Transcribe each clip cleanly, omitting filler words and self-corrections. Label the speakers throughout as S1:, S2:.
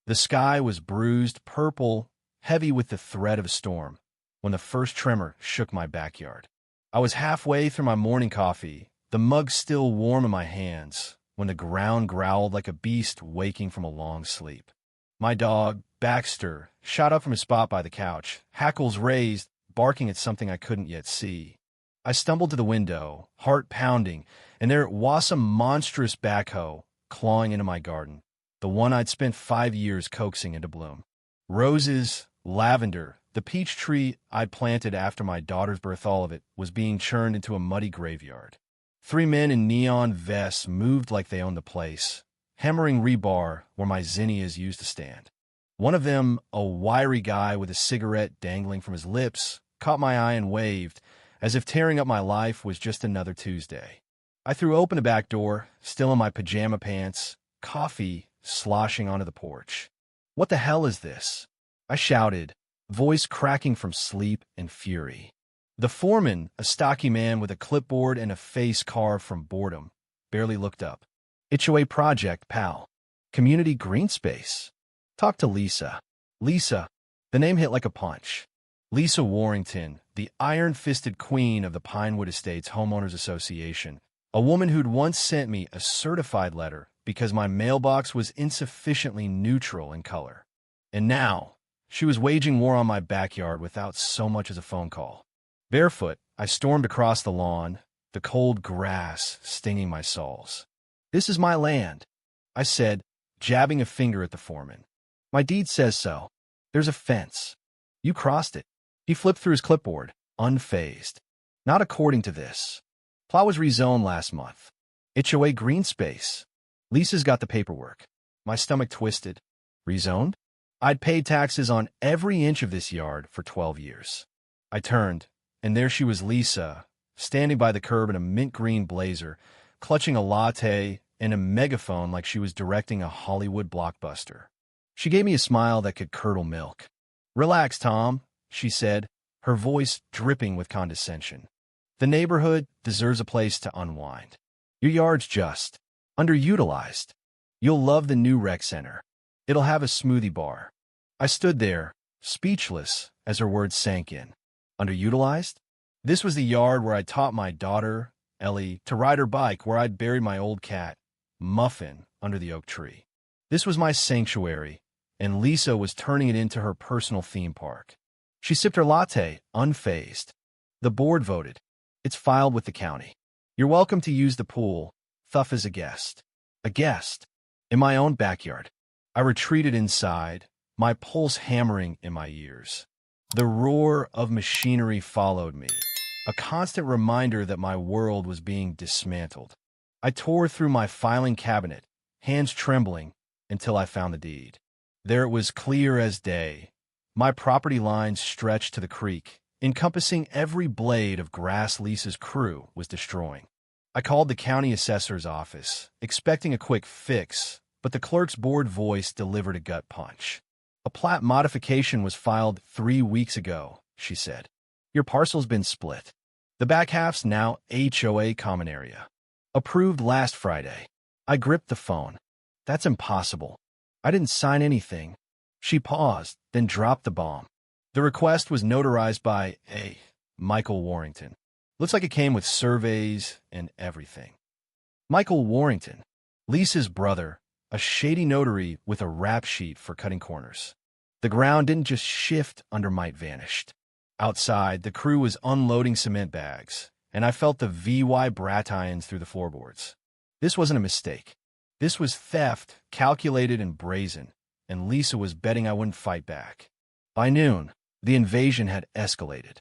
S1: The sky was bruised, purple, heavy with the threat of a storm, when the first tremor shook my backyard. I was halfway through my morning coffee, the mug still warm in my hands, when the ground growled like a beast waking from a long sleep. My dog, Baxter, shot up from his spot by the couch, hackles raised, barking at something I couldn't yet see. I stumbled to the window, heart pounding, and there was a monstrous backhoe clawing into my garden, the one I'd spent 5 years coaxing into bloom. Roses, lavender, the peach tree I'd planted after my daughter's birth, all of it was being churned into a muddy graveyard. 3 men in neon vests moved like they owned the place, hammering rebar where my zinnias used to stand. One of them, a wiry guy with a cigarette dangling from his lips, caught my eye and waved, as if tearing up my life was just another Tuesday. I threw open the back door, still in my pajama pants, coffee sloshing onto the porch. "What the hell is this?" I shouted, voice cracking from sleep and fury. The foreman, a stocky man with a clipboard and a face carved from boredom, barely looked up. "HOA project, pal. Community green space. Talk to Lisa." Lisa. The name hit like a punch. Lisa Warrington, the iron-fisted queen of the Pinewood Estates Homeowners Association, a woman who'd once sent me a certified letter because my mailbox was insufficiently neutral in color. And now, she was waging war on my backyard without so much as a phone call. Barefoot, I stormed across the lawn, the cold grass stinging my soles. "This is my land," I said, jabbing a finger at the foreman. "My deed says so. There's a fence. You crossed it." He flipped through his clipboard, unfazed. "Not according to this. Plow was rezoned last month. HOA green space. Lisa's got the paperwork." My stomach twisted. Rezoned? I'd paid taxes on every inch of this yard for 12 years. I turned, and there she was, Lisa, standing by the curb in a mint green blazer, clutching a latte and a megaphone like she was directing a Hollywood blockbuster. She gave me a smile that could curdle milk. "Relax, Tom," she said, her voice dripping with condescension. "The neighborhood deserves a place to unwind. Your yard's just underutilized. You'll love the new rec center. It'll have a smoothie bar." I stood there, speechless, as her words sank in. Underutilized? This was the yard where I taught my daughter, Ellie, to ride her bike, where I'd buried my old cat, Muffin, under the oak tree. This was my sanctuary, and Lisa was turning it into her personal theme park. She sipped her latte, unfazed. "The board voted. It's filed with the county. You're welcome to use the pool, thuff as a guest." A guest? In my own backyard. I retreated inside, my pulse hammering in my ears. The roar of machinery followed me, a constant reminder that my world was being dismantled. I tore through my filing cabinet, hands trembling, until I found the deed. There it was, clear as day. My property lines stretched to the creek, encompassing every blade of grass Lisa's crew was destroying. I called the county assessor's office, expecting a quick fix, but the clerk's bored voice delivered a gut punch. "A plat modification was filed 3 weeks ago," she said. "Your parcel's been split. The back half's now HOA common area. Approved last Friday." I gripped the phone. "That's impossible. I didn't sign anything." She paused, then dropped the bomb. "The request was notarized by a Michael Warrington. Looks like it came with surveys and everything." Michael Warrington, Lisa's brother, a shady notary with a rap sheet for cutting corners. The ground didn't just shift under might vanished. Outside, the crew was unloading cement bags, and I felt the VY brattines through the floorboards. This wasn't a mistake. This was theft, calculated and brazen, and Lisa was betting I wouldn't fight back. By noon, the invasion had escalated.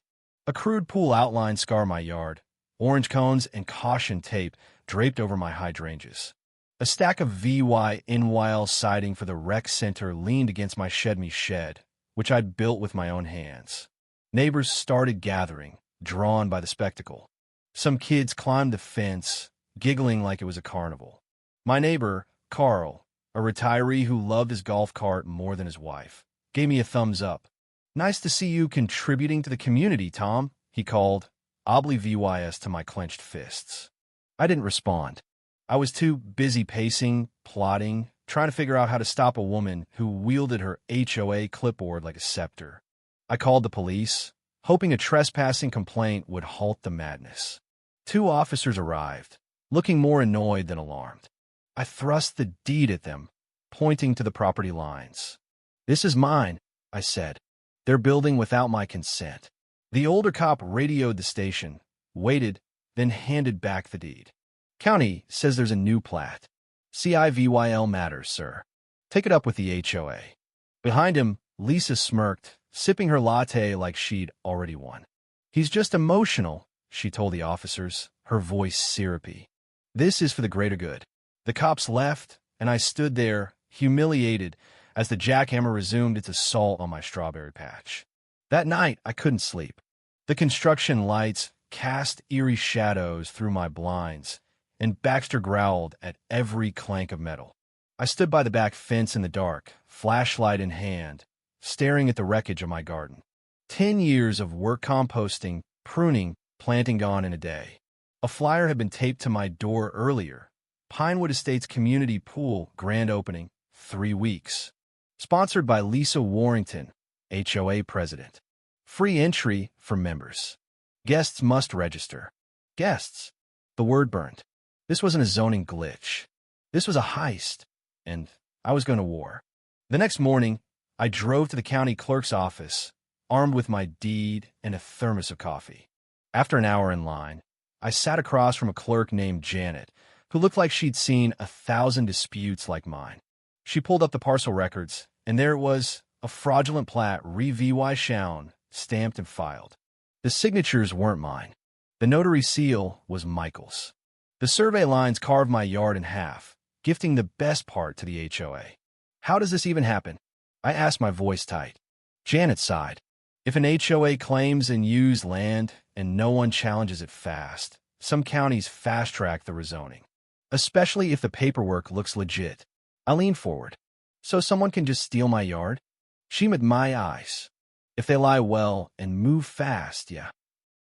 S1: A crude pool outline scarred my yard, orange cones and caution tape draped over my hydrangeas. A stack of VY in-wile siding for the rec center leaned against my shed, which I'd built with my own hands. Neighbors started gathering, drawn by the spectacle. Some kids climbed the fence, giggling like it was a carnival. My neighbor, Carl, a retiree who loved his golf cart more than his wife, gave me a thumbs up. "Nice to see you contributing to the community, Tom," he called, oblivious to my clenched fists. I didn't respond. I was too busy pacing, plotting, trying to figure out how to stop a woman who wielded her HOA clipboard like a scepter. I called the police, hoping a trespassing complaint would halt the madness. 2 officers arrived, looking more annoyed than alarmed. I thrust the deed at them, pointing to the property lines. "This is mine," I said. "They're building without my consent." The older cop radioed the station, waited, then handed back the deed. "County says there's a new plat. CIVYL matters, sir. Take it up with the HOA." Behind him, Lisa smirked, sipping her latte like she'd already won. "He's just emotional," she told the officers, her voice syrupy. "This is for the greater good." The cops left, and I stood there, humiliated, as the jackhammer resumed its assault on my strawberry patch. That night, I couldn't sleep. The construction lights cast eerie shadows through my blinds, and Baxter growled at every clank of metal. I stood by the back fence in the dark, flashlight in hand, staring at the wreckage of my garden. 10 years of work composting, pruning, planting gone in a day. A flyer had been taped to my door earlier. Pinewood Estates Community Pool grand opening, 3 weeks. Sponsored by Lisa Warrington, HOA president. Free entry for members. Guests must register. Guests. The word burned. This wasn't a zoning glitch. This was a heist, and I was going to war. The next morning, I drove to the county clerk's office, armed with my deed and a thermos of coffee. After an hour in line, I sat across from a clerk named Janet, who looked like she'd seen 1,000 disputes like mine. She pulled up the parcel records, and there it was, a fraudulent plat re-VY shown, stamped and filed. The signatures weren't mine. The notary seal was Michael's. The survey lines carved my yard in half, gifting the best part to the HOA. "How does this even happen?" I asked, my voice tight. Janet sighed. "If an HOA claims and used land and no one challenges it fast, some counties fast-track the rezoning. Especially if the paperwork looks legit." I leaned forward. "So someone can just steal my yard?" She met my eyes. "If they lie well and move fast, yeah."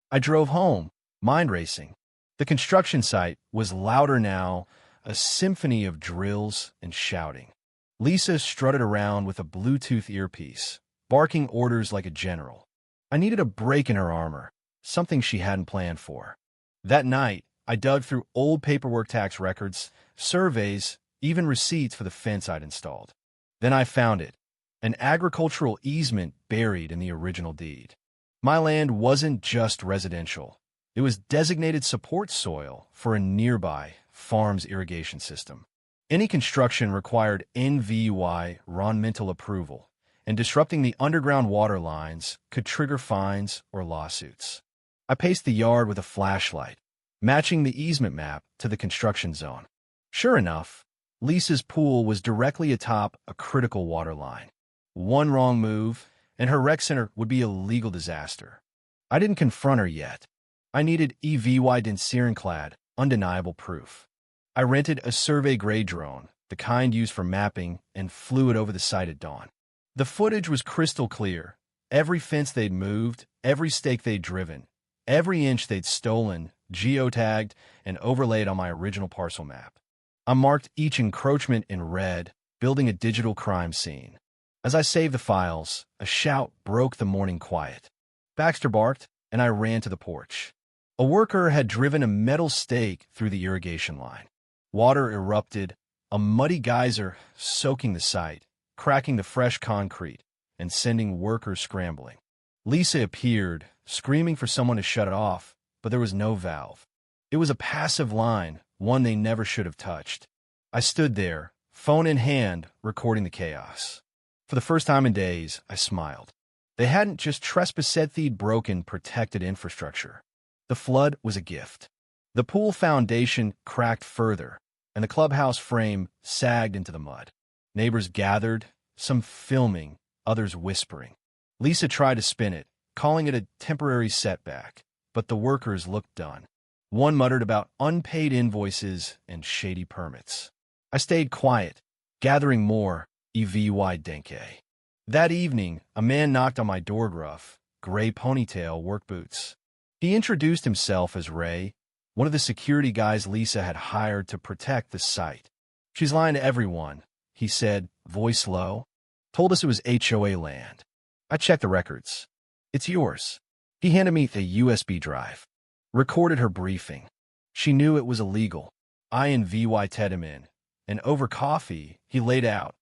S1: I drove home, mind racing. The construction site was louder now, a symphony of drills and shouting. Lisa strutted around with a Bluetooth earpiece, barking orders like a general. I needed a break in her armor, something she hadn't planned for. That night, I dug through old paperwork, tax records, surveys, even receipts for the fence I'd installed. Then I found it, an agricultural easement buried in the original deed. My land wasn't just residential. It was designated support soil for a nearby farm's irrigation system. Any construction required environmental approval, and disrupting the underground water lines could trigger fines or lawsuits. I paced the yard with a flashlight, matching the easement map to the construction zone. Sure enough, Lisa's pool was directly atop a critical water line. One wrong move, and her rec center would be a legal disaster. I didn't confront her yet. I needed evidence-clad, undeniable proof. I rented a survey-grade drone, the kind used for mapping, and flew it over the site at dawn. The footage was crystal clear. Every fence they'd moved, every stake they'd driven, every inch they'd stolen, geotagged, and overlaid on my original parcel map. I marked each encroachment in red, building a digital crime scene. As I saved the files, a shout broke the morning quiet. Baxter barked, and I ran to the porch. A worker had driven a metal stake through the irrigation line. Water erupted, a muddy geyser soaking the site, cracking the fresh concrete, and sending workers scrambling. Lisa appeared, screaming for someone to shut it off, but there was no valve. It was a passive line, one they never should have touched. I stood there, phone in hand, recording the chaos. For the first time in days, I smiled. They hadn't just trespassed broken protected infrastructure. The flood was a gift. The pool foundation cracked further, and the clubhouse frame sagged into the mud. Neighbors gathered, some filming, others whispering. Lisa tried to spin it, calling it a temporary setback, but the workers looked done. One muttered about unpaid invoices and shady permits. I stayed quiet, gathering more EVY Denke. That evening, a man knocked on my door, gruff, gray ponytail, work boots. He introduced himself as Ray, one of the security guys Lisa had hired to protect the site. "She's lying to everyone," he he said, voice low. Told us it was HOA land. I checked the records. It's yours. He handed me the USB drive. Recorded her briefing. She knew it was illegal. I and VY him in, and over coffee, he laid out.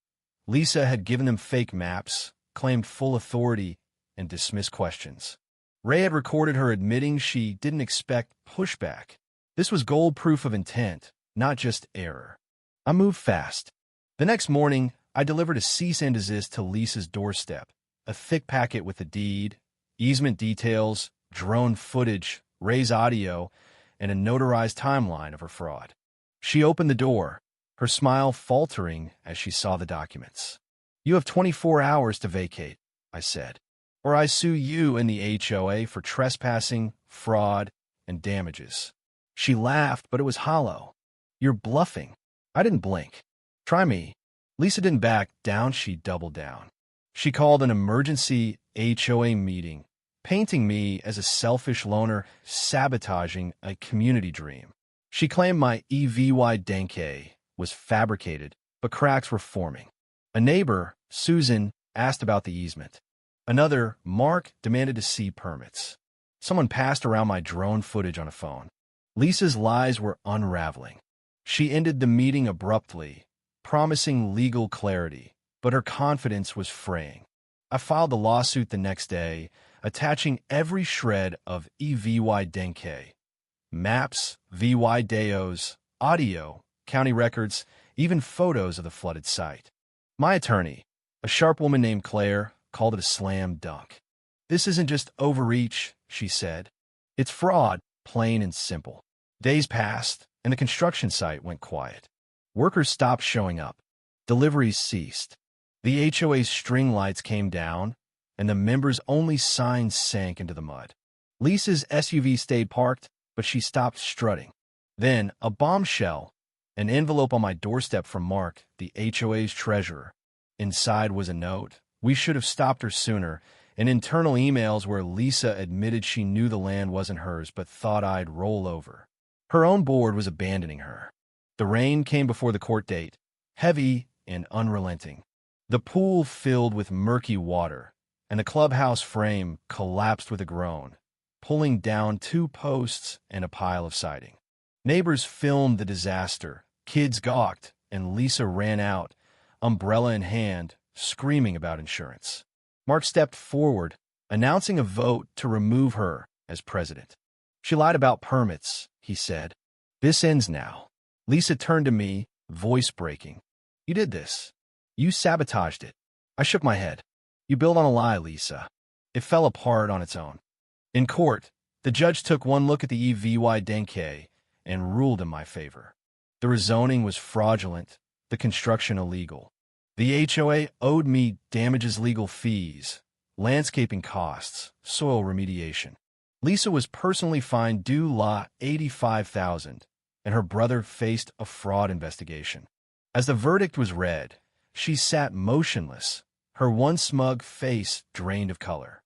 S1: Lisa had given them fake maps, claimed full authority, and dismissed questions. Ray had recorded her admitting she didn't expect pushback. This was gold proof of intent, not just error. I moved fast. The next morning, I delivered a cease and desist to Lisa's doorstep, a thick packet with the deed, easement details, drone footage, Ray's audio, and a notarized timeline of her fraud. She opened the door, her smile faltering as she saw the documents. You have 24 hours to vacate, I said, or I sue you and the HOA for trespassing, fraud, and damages. She laughed, but it was hollow. You're bluffing. I didn't blink. Try me. Lisa didn't back down, she doubled down. She called an emergency HOA meeting, painting me as a selfish loner sabotaging a community dream. She claimed my EVY denke was fabricated, but cracks were forming. A neighbor, Susan, asked about the easement. Another, Mark, demanded to see permits. Someone passed around my drone footage on a phone. Lisa's lies were unraveling. She ended the meeting abruptly, promising legal clarity, but her confidence was fraying. I filed the lawsuit the next day, attaching every shred of EVY denke. Maps, VY deos, audio, county records, even photos of the flooded site. My attorney, a sharp woman named Claire, called it a slam dunk. This isn't just overreach, she said. It's fraud, plain and simple. Days passed, and the construction site went quiet. Workers stopped showing up. Deliveries ceased. The HOA's string lights came down, and the members' only signs sank into the mud. Lisa's SUV stayed parked, but she stopped strutting. Then, a bombshell, an envelope on my doorstep from Mark, the HOA's treasurer. Inside was a note. We should have stopped her sooner, and internal emails where Lisa admitted she knew the land wasn't hers but thought I'd roll over. Her own board was abandoning her. The rain came before the court date, heavy and unrelenting. The pool filled with murky water, and the clubhouse frame collapsed with a groan, pulling down 2 posts and a pile of siding. Neighbors filmed the disaster, kids gawked, and Lisa ran out, umbrella in hand, screaming about insurance. Mark stepped forward, announcing a vote to remove her as president. She lied about permits, he said. This ends now. Lisa turned to me, voice breaking. You did this. You sabotaged it. I shook my head. You built on a lie, Lisa. It fell apart on its own. In court, the judge took one look at the EVY denke and ruled in my favor. The rezoning was fraudulent, the construction illegal. The HOA owed me damages, legal fees, landscaping costs, soil remediation. Lisa was personally fined due law $85,000, and her brother faced a fraud investigation. As the verdict was read, she sat motionless, her once smug face drained of color.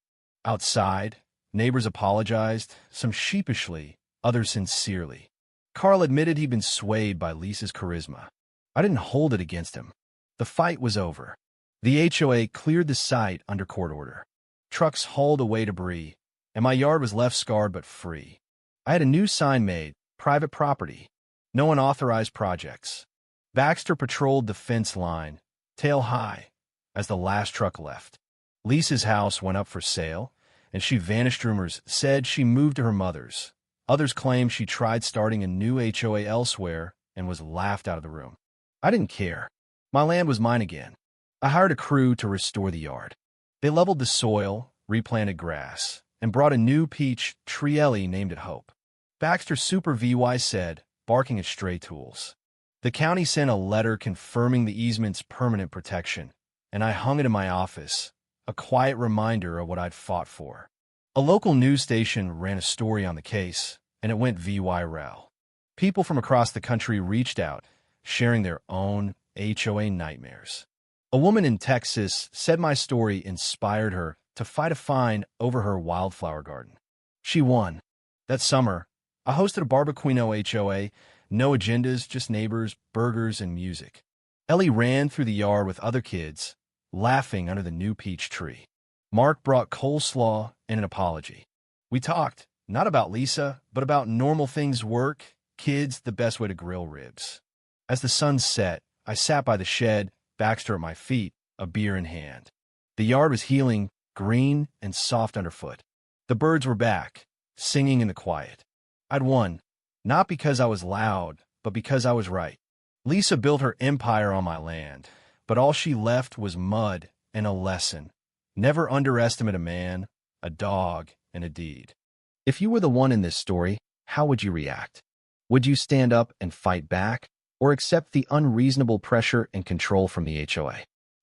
S1: Outside, neighbors apologized, some sheepishly, others sincerely. Carl admitted he'd been swayed by Lisa's charisma. I didn't hold it against him. The fight was over. The HOA cleared the site under court order. Trucks hauled away debris, and my yard was left scarred but free. I had a new sign made, private property. No unauthorized projects. Baxter patrolled the fence line, tail high, as the last truck left. Lisa's house went up for sale, and she vanished. Rumors said she moved to her mother's. Others claimed she tried starting a new HOA elsewhere and was laughed out of the room. I didn't care. My land was mine again. I hired a crew to restore the yard. They leveled the soil, replanted grass, and brought a new peach trielli named it Hope. Baxter Super VY said, barking at stray tools. The county sent a letter confirming the easement's permanent protection, and I hung it in my office, a quiet reminder of what I'd fought for. A local news station ran a story on the case, and it went viral. People from across the country reached out, sharing their own HOA nightmares. A woman in Texas said my story inspired her to fight a fine over her wildflower garden. She won. That summer, I hosted a barbecuino HOA, no agendas, just neighbors, burgers, and music. Ellie ran through the yard with other kids, laughing under the new peach tree. Mark brought coleslaw and an apology. We talked, not about Lisa, but about normal things: work, kids, the best way to grill ribs. As the sun set, I sat by the shed, Baxter at my feet, a beer in hand. The yard was healing, green and soft underfoot. The birds were back, singing in the quiet. I'd won, not because I was loud, but because I was right. Lisa built her empire on my land, but all she left was mud and a lesson. Never underestimate a man, a dog, and a deed. If you were the one in this story, how would you react? Would you stand up and fight back, or accept the unreasonable pressure and control from the HOA?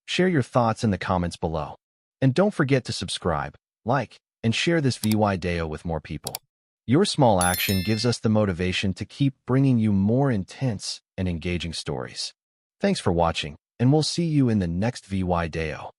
S1: Share your thoughts in the comments below. And don't forget to subscribe, like, and share this video with more people. Your small action gives us the motivation to keep bringing you more intense and engaging stories. Thanks for watching, and we'll see you in the next video.